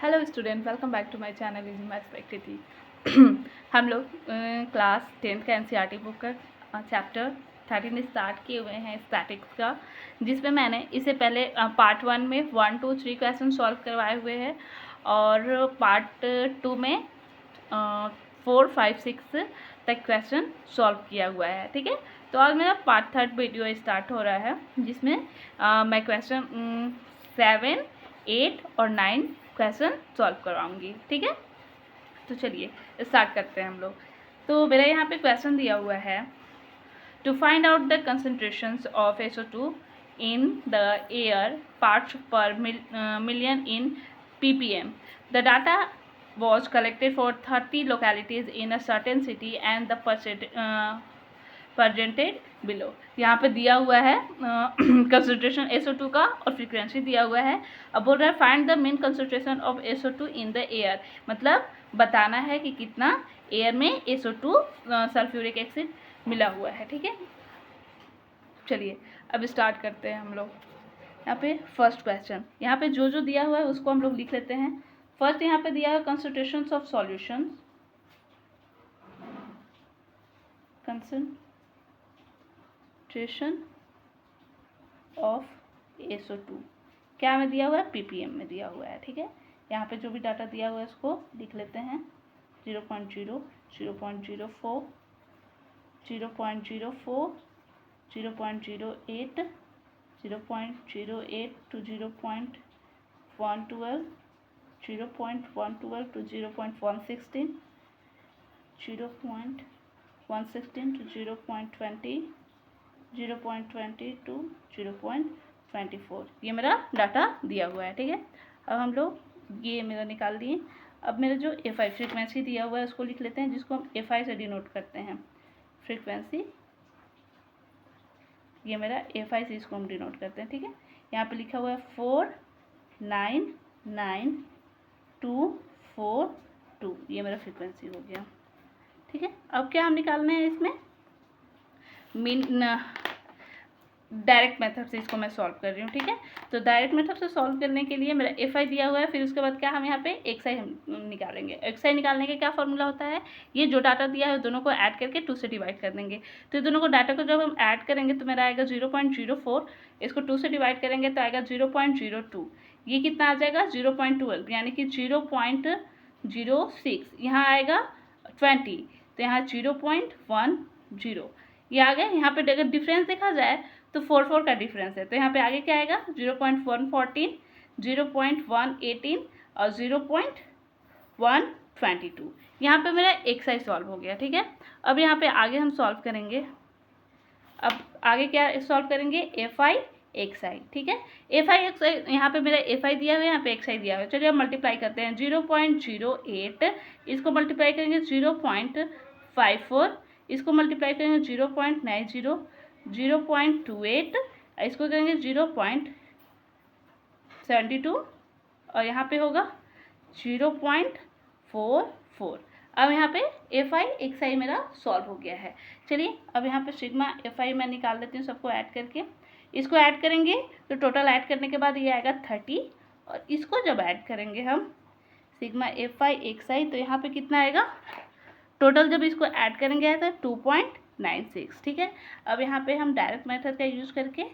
Hello student, welcome back to my channel easy maths practice. हम लोग class 10th का NCERT book का chapter 13 start किए हुए हैं स्टैटिक्स का, जिसमें मैंने इससे पहले पार्ट 1 में 1, 2, 3 क्वेश्चन सॉल्व करवाए हुए हैं और पार्ट 2 में 4, 5, 6 तक क्वेश्चन सॉल्व किया हुआ है। ठीक है, तो आज मेरा पार्ट 3 वीडियो स्टार्ट हो रहा है, जिसमें मैं क्वेश्चन 7, 8 और 9 क्वेश्चन सॉल्व करवाऊंगी। ठीक है, तो चलिए स्टार्ट करते हैं हम लोग। तो मेरा यहाँ पे क्वेश्चन दिया हुआ है, to find out the concentrations of SO2 in the air parts per million in ppm. The data was collected for 30 localities in a certain city and the presented below. यहाँ पे दिया हुआ है कंसंट्रेशन SO2 का और frequency दिया हुआ है। अब बोल रहा है find the mean concentration of SO2 in the air, मतलब बताना है कि कितना एयर में SO2 सल्फ्यूरिक एसिड मिला हुआ है। ठीक है, चलिए अब स्टार्ट करते हैं हम लोग। यहाँ पे फर्स्ट क्वेश्चन, यहाँ पे जो जो दिया हुआ है उसको हम लोग लिख लेते हैं। फर्स्ट यहाँ पे दिया है concentration of solution, concentration of SO2 क्या में दिया हुआ है, ppm में दिया हुआ है। ठीक है, यहाँ पे जो भी डाटा दिया हुआ है उसको लिख लेते हैं। 0.0, 0.04, 0.04, 0.08, 0.08 to 0.112, 0.112 to 0.116, 0.116 to 0.20, 0.20 to 0.24, ये मेरा डाटा दिया हुआ है। ठीक है, अब हम लोग ये मेरा निकाल दिए। अब मेरा जो FI फ्रीक्वेंसी दिया हुआ है उसको लिख लेते हैं, जिसको हम FI से डिनोट करते हैं। फ्रीक्वेंसी ये मेरा FI से इसको हम डिनोट करते हैं। ठीक है, यहाँ पे लिखा हुआ है 499242, ये मेरा फ्रीक्वेंसी हो गया। ठीक है, अब क्या हम निकालने हैं इसमें मीन डायरेक्ट मेथड से इसको मैं सॉल्व कर रही हूँ। ठीक है, तो डायरेक्ट मेथड से सॉल्व करने के लिए मेरा FI दिया हुआ है, फिर उसके बाद क्या हम यहाँ पे XI हम निकालेंगे। XI निकालने का क्या फॉर्मूला होता है, ये जो डाटा दिया है दोनों को ऐड करके 2 से डिवाइड कर देंगे। तो दोनों को डाटा को जब हम ऐड करेंगे तो मेरा आएगा 0.04, इसको 2 से डिवाइड करेंगे तो आएगा 0.02, ये कितना आ जाएगा 0.12, यानी कि 0.06, यहाँ आएगा 20, तो यहाँ 0.10 ये आ गया। यहाँ पे अगर डिफरेंस देखा जाए तो 4 का डिफरेंस है, तो यहाँ पे आगे क्या आएगा 0.114, 0.118 और 0.122। यहाँ पे मेरा XI सॉल्व हो गया। ठीक है, अब यहाँ पे आगे हम सॉल्व करेंगे। अब आगे क्या सॉल्व करेंगे, FI XI। ठीक है, FI XI, यहाँ पे मेरा FI दिया हुआ है, यहाँ पे XI दिया हुआ है। चलिए अब मल्टीप्लाई करते हैं। 0.08, इसको मल्टीप्लाई करेंगे 0.54, इसको मल्टीप्लाई करेंगे 0.90, 0.28, इसको करेंगे 0.72 और यहाँ पे होगा 0.44। अब यहाँ पे FI XI मेरा सॉल्व हो गया है। चलिए अब यहाँ पे सिग्मा FI मैं निकाल लेती हूँ सबको ऐड करके। इसको ऐड करेंगे तो टोटल ऐड करने के बाद ये आएगा 30, और इसको जब ऐड करेंगे हम सिग्मा FI XI तो यहाँ पे कितना आएगा, टोटल जब इसको ऐड करेंगे आएगा 2.96। ठीक है, अब यहाँ पे हम डायरेक्ट मेथड का यूज़ करके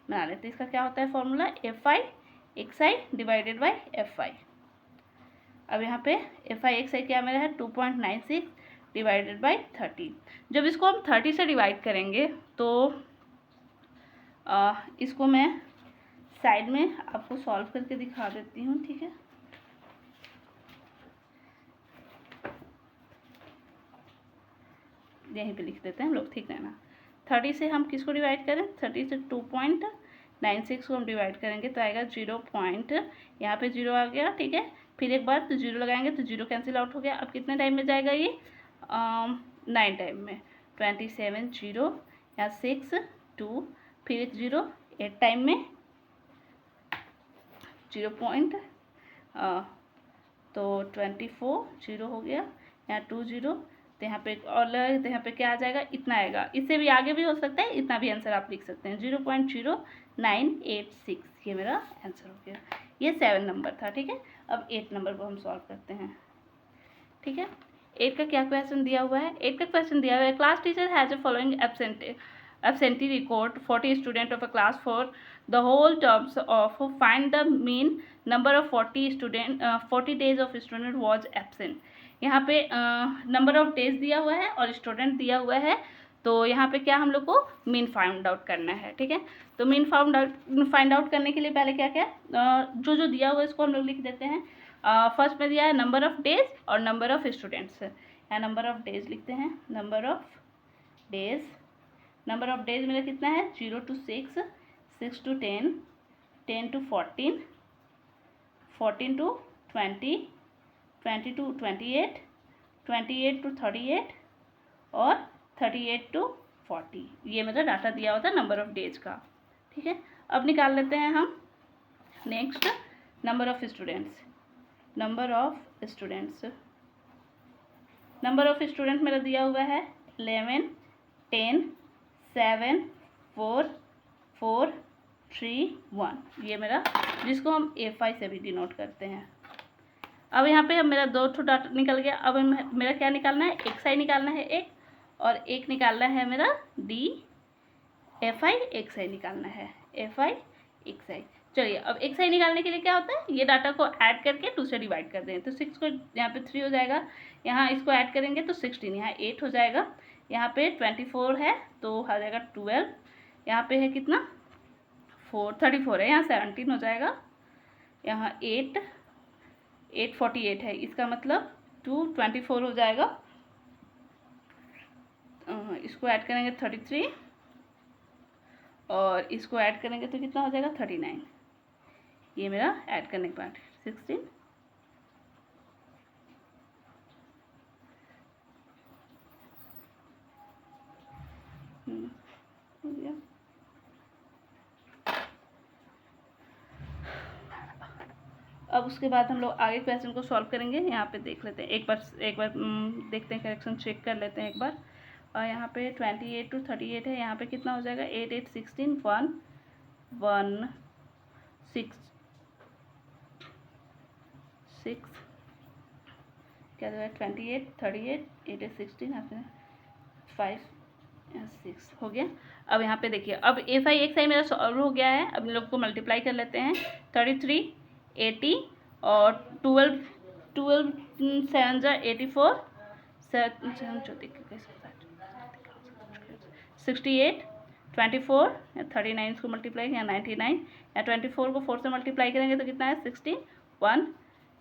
बना लेते हैं। इसका क्या होता है formula, FI XI divided by FI। अब यहाँ पे FI XI क्या मेरा है 2.96 डिवाइडेड बाय 30। जब इसको हम 30 से डिवाइड करेंगे तो इसको मैं साइड में आपको सॉल्व करके दिखा देती हूँ। ठीक है, यहीं पे लिख देते हैं हम लोग, ठीक है ना। 30 से हम किसको डिवाइड करें, 30 से 2.96 को हम डिवाइड करेंगे तो आएगा 0. यहाँ पे 0 आ गया। ठीक है, फिर एक बार तो 0 लगाएंगे तो 0 कैंसिल आउट हो गया। अब कितने टाइम में जाएगा ये 9 टाइम में, 27 0, यहाँ 6 2, फिर एक 0 8 टाइम में 0. तो 24 0 हो गया, यहाँ 2 0, तो यहाँ पे और तो यहाँ पे क्या आ जाएगा, इतना आएगा। इससे भी आगे भी हो सकता है, इतना भी आंसर आप लिख सकते हैं 0.0986, ये मेरा आंसर हो गया। ये 7 नंबर था, ठीक है। अब 8 नंबर को हम सॉल्व करते हैं, ठीक है। 8 का क्या क्वेश्चन दिया हुआ है? 8 का क्वेश्चन दिया हुआ है, class teacher has a following absentee record 40 student of a class for the whole terms of find the mean number of 40 days of student was absent। यहाँ पे नंबर ऑफ डेज दिया हुआ है और स्टूडेंट दिया हुआ है, तो यहाँ पे क्या हम लोग को मीन फाइंड आउट करना है, ठीक है। तो मीन फाइंड आउट करने के लिए पहले क्या क्या जो जो दिया हुआ है इसको हम लोग लिख देते हैं। फर्स्ट में दिया है नंबर ऑफ डेज और नंबर ऑफ स्टूडेंट्स, या नंबर ऑफ डेज लिखते हैं। नंबर ऑफ डेज मेरा कितना है? 0 to 6, 6 to 10, 10 to 14, 14 to 20, 20 to 28, 28 to 38 और 38 to 40। ये मेरा डाटा दिया होता है नंबर ऑफ डेज का, ठीक है। अब निकाल लेते हैं हम next number of students. Number of student मेरा दिया हुआ है 11, 10, 7, 4, 4, 3, 1। ये मेरा, जिसको हम A5 से भी डिनोट करते हैं। अब यहाँ पे मेरा 2 ठो डाटा निकल गया। अब मेरा क्या निकालना है? XI निकालना है एक, और एक निकालना है मेरा FI XI निकालना है, FI XI। चलिए, अब XI निकालने के लिए क्या होता है? ये डाटा को ऐड करके 2 से डिवाइड कर दें, तो 6 को यहाँ पे 3 हो जाएगा, यहाँ इसको ऐड करेंगे तो 16, यहाँ 8 हो जाएगा, यहाँ पे 24 है तो आ जाएगा 12, यहाँ पे है कितना 34 है, यहाँ 17 हो जाएगा, यहाँ 8 48 है, इसका मतलब 224 हो जाएगा। इसको ऐड करेंगे 33 और इसको ऐड करेंगे तो कितना हो जाएगा 39। ये मेरा ऐड करने के बाद 16 हो गया। अब उसके बाद हम लोग आगे क्वेश्चन को सॉल्व करेंगे। यहाँ पे देख लेते हैं एक बार देखते हैं, करेक्शन चेक कर लेते हैं एक बार। और यहाँ पे 28 to 38 है, यहाँ पे कितना हो जाएगा 8 8 16 1 1 6 क्या हो जाएगा 28 38 8 8 16 5 6 हो गया। अब यहाँ पे देखिए, अब FI XI मेरा सॉल्व हो गया है। अब इन लोग को मल्टीप्लाई कर लेते हैं। 33 80 और 12 7 जा 84 68 24 39 इसको मल्टीप्लाई या 99 या 24 को 4 से मल्टीप्लाई करेंगे तो कितना है 16 1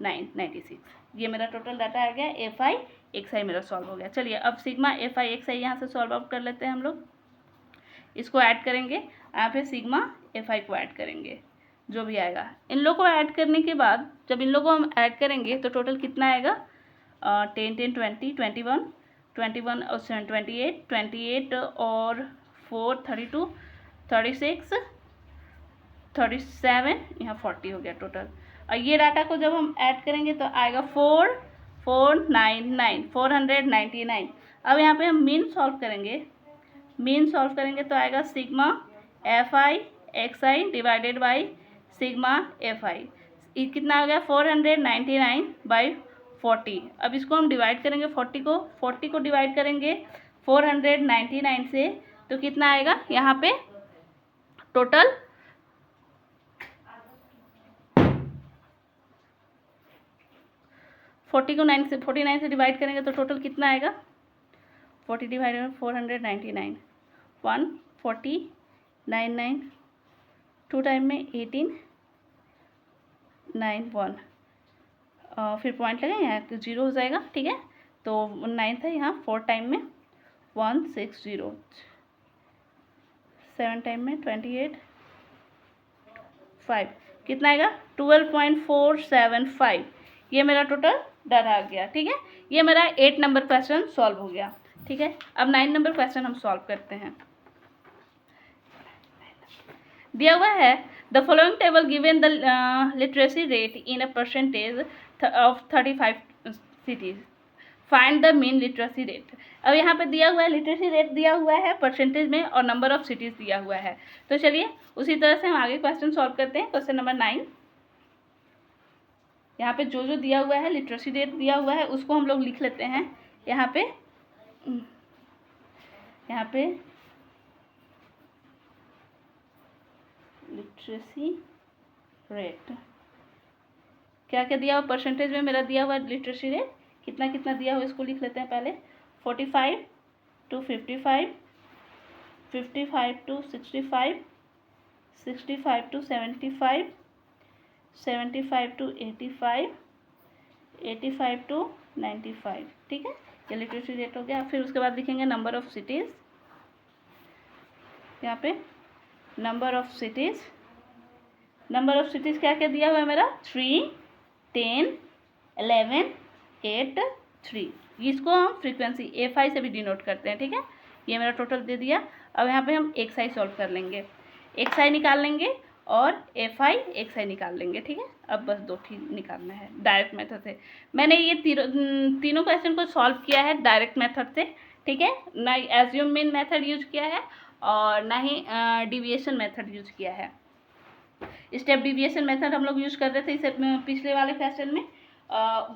9 96। ये मेरा टोटल डाटा आ गया। FI XI मेरा सॉल्व हो गया। चलिए, अब सिग्मा FI XI यहाँ से सॉल्व आउट कर लेते हैं हम लोग। इसको ऐड करेंगे, यहाँ पे सिग्मा FI को ऐड करेंगे, जो भी आएगा। इन लोगों को ऐड करने के बाद जब इन लोगों को हम ऐड करेंगे तो टोटल कितना आएगा 10 10 20 21 21 और 7 28 28 और 4 32 36 37 यहाँ 40 हो गया टोटल। और ये डाटा को जब हम ऐड करेंगे तो आएगा 499। अब यहाँ पे हम मीन सॉल्व करेंगे तो आएगा sigma FI XI divided by sigma FI। कितना आ गया 499/40। अब इसको हम डिवाइड करेंगे 40 को डिवाइड करेंगे 499 से, तो कितना आएगा यहाँ पे टोटल 40 को 49 से डिवाइड करेंगे तो टोटल कितना आएगा 40 डिवाइडेड 499 140 99 2 टाइम में 18 9 1 फिर पॉइंट लगाएंगे यहाँ तो 0 हो जाएगा, ठीक है। तो 9 था, यहाँ 4 टाइम में 160 7 टाइम में 28 5 कितना आएगा 12.475। ये मेरा टोटल डाटा आ गया, ठीक है। ये मेरा 8 नंबर क्वेश्चन सॉल्व हो गया, ठीक है। अब 9 नंबर क्वेश्चन हम सॉल्व करते हैं। दिया हुआ है the following table given the literacy rate in a percentage of 35 cities, find the mean literacy rate. अब यहाँ पे दिया हुआ है लिटरेसी रेट दिया हुआ है परसेंटेज में और नंबर ऑफ सिटीज़ दिया हुआ है। तो चलिए उसी तरह से हम आगे क्वेश्चन सॉल्व करते हैं। क्वेश्चन नंबर 9, यहाँ पे जो जो दिया हुआ है, लिटरेसी रेट दिया हुआ है, उसको हम लोग लिख लेते हैं यहाँ पे लिटरेसी रेट क्या क्या दिया हुआ परसेंटेज में मेरा दिया हुआ लिटरेसी रेट कितना कितना दिया हुआ, इसको लिख लेते हैं पहले। 45 to 55, 55 to 65, 65 to 75, 75 to 85, 85 to 95। ठीक है, ये लिटरेसी रेट हो गया। फिर उसके बाद लिखेंगे नंबर ऑफ सिटीज़। यहाँ पे नंबर ऑफ सिटीज़ क्या क्या दिया हुआ है मेरा, 3, 10, 11, 8, 3। इसको हम फ्रीक्वेंसी A5 से भी डिनोट करते हैं। ठीक है, ये मेरा टोटल दे दिया। अब यहाँ पे हम XI सॉल्व कर लेंगे, XI निकाल लेंगे और FI XI निकाल लेंगे। ठीक है, अब बस 2 ठीक निकालना है डायरेक्ट मेथड से। मैंने ये तीनों क्वेश्चन को सॉल्व किया है डायरेक्ट मेथड से। ठीक है, ना एज्यूम मीन मेथड यूज किया है और ना ही डिविएशन मेथड यूज किया है। स्टेप डिविएशन मेथड हम लोग यूज कर रहे थे इसे पिछले वाले क्वेश्चन में,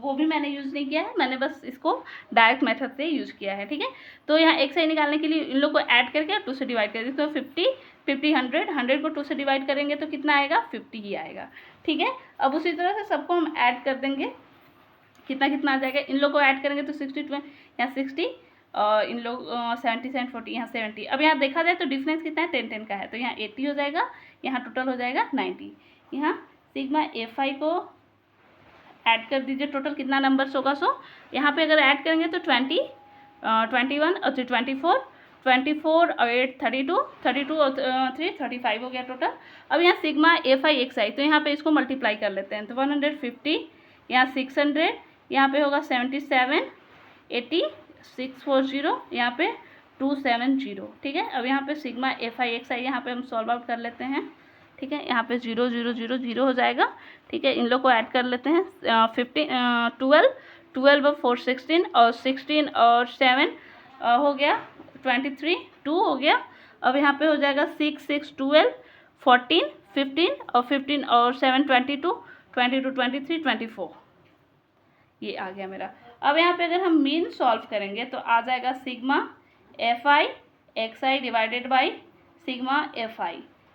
वो भी मैंने यूज़ नहीं किया है, मैंने बस इसको डायरेक्ट मेथड से यूज़ किया है। ठीक है, तो यहाँ XI निकालने के लिए इन लोग को ऐड करके 2 से डिवाइड कर दें, तो 50, 50, 100 को 2 से डिवाइड करेंगे तो कितना आएगा, 50 ही आएगा। ठीक है, अब उसी तरह से सबको हम ऐड कर देंगे, कितना कितना आ जाएगा। इन लोग को ऐड करेंगे तो 60, यहाँ 60 और इन लोग 70, 40, यहाँ 70। अब यहाँ देखा जाए तो डिफरेंस कितना है, 10, 10 का है, तो यहाँ 80 हो जाएगा, यहाँ टोटल हो जाएगा 90। यहाँ सिग्मा FI को ऐड कर दीजिए, टोटल कितना नंबर्स होगा। सो यहाँ पे अगर ऐड करेंगे तो 20, 21 और 24, 24 और 8 32, 32 और 3 35 हो गया टोटल। अब यहाँ सिग्मा FI XI, तो यहाँ पे इसको मल्टीप्लाई कर लेते हैं, तो 150, यहाँ 600, यहाँ पे होगा 77, 80, 640, यहाँ पे 270। ठीक है, अब यहाँ पे सिग्मा FI XI यहाँ पे हम सॉल्व आउट कर लेते हैं। ठीक है, यहाँ पे 0 0 0 0 हो जाएगा। ठीक है, इन लोग को ऐड कर लेते हैं, 12 और 4 16 और 16 और 7 हो गया 23, 2 हो गया। अब यहाँ पे हो जाएगा 6 6 12, 14 15 और 15 और 7 22, 22 23 24, ये आ गया मेरा। अब यहाँ पे अगर हम मीन सॉल्व करेंगे तो आ जाएगा sigma FI XI divided by sigma FI।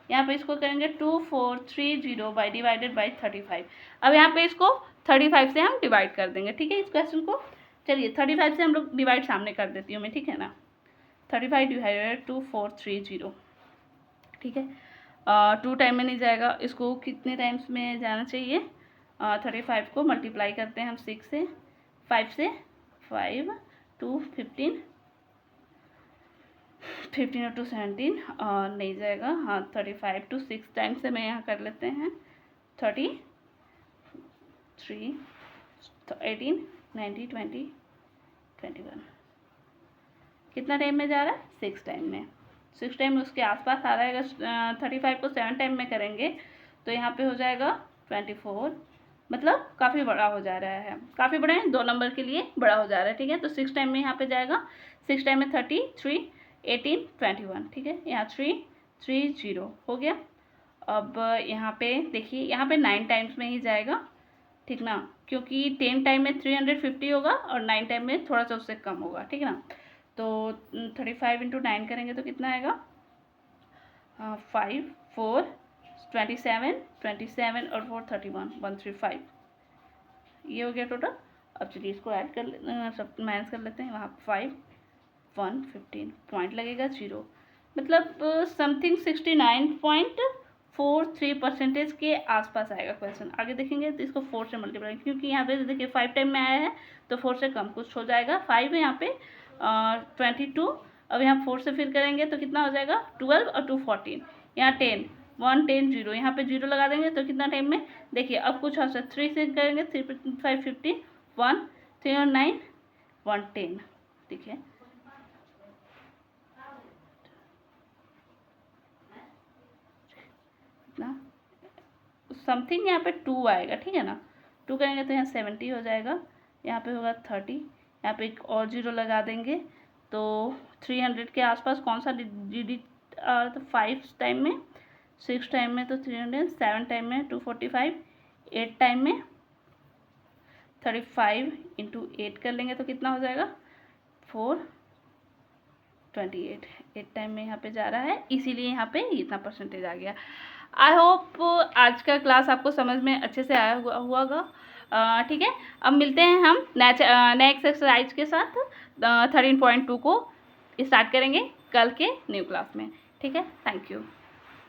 यहाँ पे इसको करेंगे 2430 बाई डिवाइडेड बाई 35। अब यहाँ पे इसको 35 से हम डिवाइड कर देंगे। ठीक है, इस क्वेश्चन को चलिए 35 से हम लोग डिवाइड सामने कर देती हूँ मैं। ठीक है ना, 35 डिवाइडेड 2430। ठीक है, 2 टाइम में नहीं जाएगा, इसको कितने टाइम्स में जाना चाहिए, 35 को मल्टीप्लाई करते हैं हम 6 से, 5 से, 5 2 15, 15 और 2 17 और नहीं जाएगा। हाँ, 35 to 6 टाइम से मैं यहाँ कर लेते हैं, 33, 18, 19, 20, 21। कितना टाइम में जा रहा है, 6 टाइम में। 6 टाइम उसके आसपास आ रहा है। अगर 35 को 7 टाइम में करेंगे तो यहाँ पे हो जाएगा 24, मतलब काफ़ी बड़ा हो जा रहा है, काफ़ी बड़ा है, 2 नंबर के लिए बड़ा हो जा रहा है। ठीक है, तो 6 टाइम में यहाँ पे जाएगा, 6 टाइम में 33, 18, 21। ठीक है, यहाँ 3 3 0 हो गया। अब यहाँ पे देखिए, यहाँ पे 9 टाइम्स में ही जाएगा। ठीक ना, क्योंकि 10 टाइम में 350 होगा और 9 टाइम में थोड़ा सा उससे कम होगा। ठीक है ना, तो 35 × 9 करेंगे तो कितना आएगा, 5 4 27 27 और 4 31 135, ये हो गया टोटल। अब चलिए इसको ऐड कर सब माइनस कर लेते हैं। वहाँ 5 1 15 पॉइंट लगेगा 0, मतलब समथिंग 69.43% के आसपास आएगा क्वेश्चन। आगे देखेंगे तो इसको 4 से मल्टीप्लाई, क्योंकि यहाँ पे देखिए 5 टाइम में आया है तो 4 से कम कुछ हो जाएगा। 5 है यहाँ पे 22, अब यहाँ 4 से फिर करेंगे तो कितना हो जाएगा, 12 और 2 14, यहाँ 10 1 10 0, यहाँ पे 0 लगा देंगे तो कितना टाइम में, देखिए अब कुछ हो सकता 3 से करेंगे, 3 5 15 1 3 और 9 1 10। ठीक है, ना समथिंग यहाँ पे 2 आएगा। ठीक है ना, 2 करेंगे तो यहाँ 70 हो जाएगा, यहाँ पे होगा 30, यहाँ पे एक और 0 लगा देंगे तो 300 के आसपास कौन सा डिजिट तो 5 टाइम में, 6 टाइम में तो 300, 7 टाइम में 245, 8 टाइम में 35 इंटू 8 कर लेंगे तो कितना हो जाएगा 428। 8 टाइम में यहाँ पे जा रहा है, इसीलिए यहाँ पे इतना परसेंटेज आ गया। आई होप आज का क्लास आपको समझ में अच्छे से आया होगा। ठीक है, अब मिलते हैं हम नेक्स्ट एक्सरसाइज के साथ 13.2 को स्टार्ट करेंगे कल के न्यू क्लास में। ठीक है, थैंक यू।